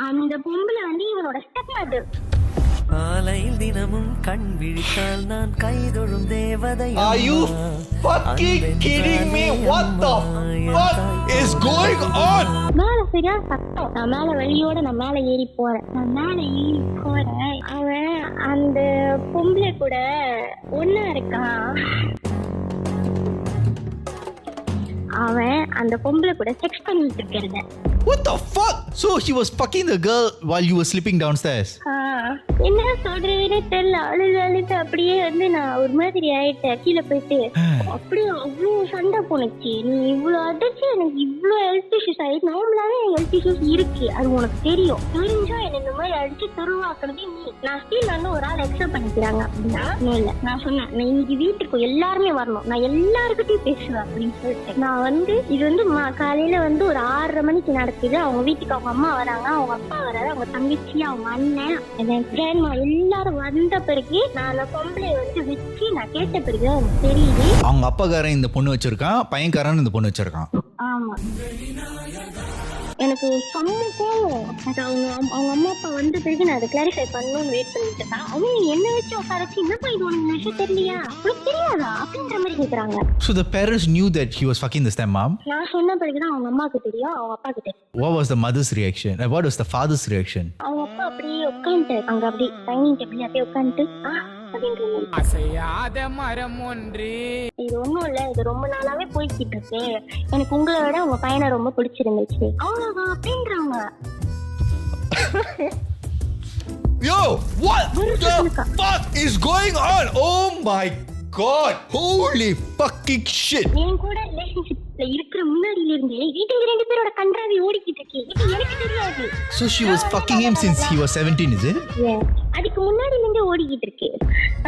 அந்த பொம்பளை வந்து இவனோட ஸ்டெப் மதர். காலையில் தினமும் கண் விழித்தால் நான் கைதொழும் தேவதை. Are you fucking kidding me? What the fuck is going on? மேல சரியா சத்தம். நான் மேல வழியோட நான் மேல ஏறி போறேன். அவன் அந்த பொம்பளை கூட ஒன்னா இருக்கான். அவன் அந்த பொம்பளை கூட செக்ஸ் பண்ணிட்டு இருக்கிறத. What the fuck? So he was fucking the girl while you were sleeping downstairs? என்ன சொல்றதுன்னு தெரியல. அழுது அப்படியே வந்து நான் ஒரு மாதிரி ஆயிட்டேன். கீழே போயிட்டு அப்படியே அவ்வளோ சண்டை போனுச்சு. நீ இவ்வளோ அடிச்சு எனக்கு இவ்வளோ ஹெல்த் இஷ்யூஸ் ஆயிடுச்சு. நார்மலாவே ஹெல்த் இஷ்யூஸ் இருக்கு, அது உனக்கு தெரியும். தெரிஞ்சா என்ன இந்த மாதிரி அடிச்சு துருவாக்குறதே நீ. நான் ஸ்டீல் வந்து ஒரு ஆள் எக்ஸப்ட் பண்ணிக்கிறாங்க அப்படின்னா இல்ல. நான் சொன்னேன் நான் இன்னைக்கு வீட்டுக்கு எல்லாருமே வரணும், நான் எல்லாருக்கிட்டையும் பேசுவேன் அப்படின்னு சொல்லிட்டு. நான் வந்து இது வந்து காலையில வந்து ஒரு 6:30 மணிக்கு நடக்குது. அவங்க வீட்டுக்கு அவங்க அம்மா வராங்க, அவங்க அப்பா வராது, அவங்க தங்கச்சி, அவங்க அண்ணன், என் கிராண்ட்மா எல்லாரும் வந்த பிறகு நான் அந்த பொம்பளை வந்து வச்சு நான் கேட்ட பிறகு எனக்கு தெரியுது அவங்க அப்பாக்காரன் இந்த பொண்ணு வச்சிருக்கான், பையன்காரன் இந்த பொண்ணு வச்சிருக்கான். ஆமா, எனக்கு செம்ம கோவம். அவங்க அம்மா அப்பா வந்த பிறகு நான் அதை கிளாரிஃபை பண்ணணும்னு வெயிட் பண்ணிட்டு இருக்கேன். அவங்க என்ன வச்சு உட்காரச்சு என்னப்பா இது உனக்கு விஷயம் தெரியலையா, உனக்கு தெரியாதா அப்படின்ற மாதிரி கேக்குறாங்க. So the parents knew that he was fucking the stepmom? நான் சொன்ன பிறகுதான் அவங்க அம்மாவுக்கு தெரியும், அவங்க அப்பாவுக்கு தெரியும். What was the mother's reaction? And what was the father's reaction? அவங்க அப்பா அப்படியே உட்காந்துட்டு அங்க அப்படியே டைனிங் டேபிள் அப்படியே உட்காந்துட்டு அசையாத மரம் ஒன்று. இது ஒண்ணும் இல்ல, இது ரொம்ப நாளாவே போய்கிட்டு இருக்கு. எனக்கு உங்களை விட உங்க பையனை ரொம்ப பிடிச்சிருந்துச்சு அவ்வளவுதான் அப்படின்றாங்க. Yo, what the fuck is going on? Oh my god, holy fucking shit. என் கூட ரிலேஷன்ஷிப்ல இருக்கிற முன்னாடியில இருந்தே வீட்டுக்கு 2 பேரோட கன்றாவி ஓடிக்கிட்டு இருக்கு. இது எனக்கு தெரியாது. So she was fucking him since he was 17, is it? Yeah. அதுக்கு முன்னாடில இருந்தே ஓடிக்கிட்டு இருக்கு.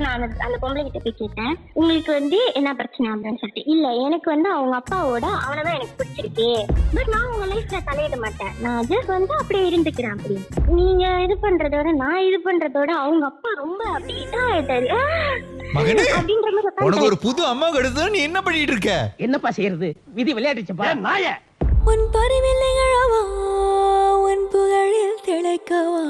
நான் அந்த பொம்பளை கிட்ட போய் கேட்டேன், உங்களுக்கு வந்து என்ன பிரச்சனை அப்படின்னு சொல்லிட்டு. இல்ல, எனக்கு வந்து அவங்க அப்பாவோட அவனதான் எனக்கு பிடிச்சிருக்கு, பட் நான் உங்க லைஃப்ல தலையிட மாட்டேன், நான் ஜஸ்ட் வந்து அப்படியே இருந்துக்கிறேன் அப்படின்னு. நீங்க இது பண்றதோட நான் இது பண்றதோட அவங்க அப்பா ரொம்ப அப்படியே ஆயிட்டாரு. மகனே, உனக்கு ஒரு புது அம்மா கிடைச்சா நீ என்ன பண்ணிட்டு இருக்க? என்னப்பா செய்யறது, விதி விளையாடுச்சுப்பா நாய. உன் பரிவில் நிகழவா, உன் புகழில் திளைக்கவா.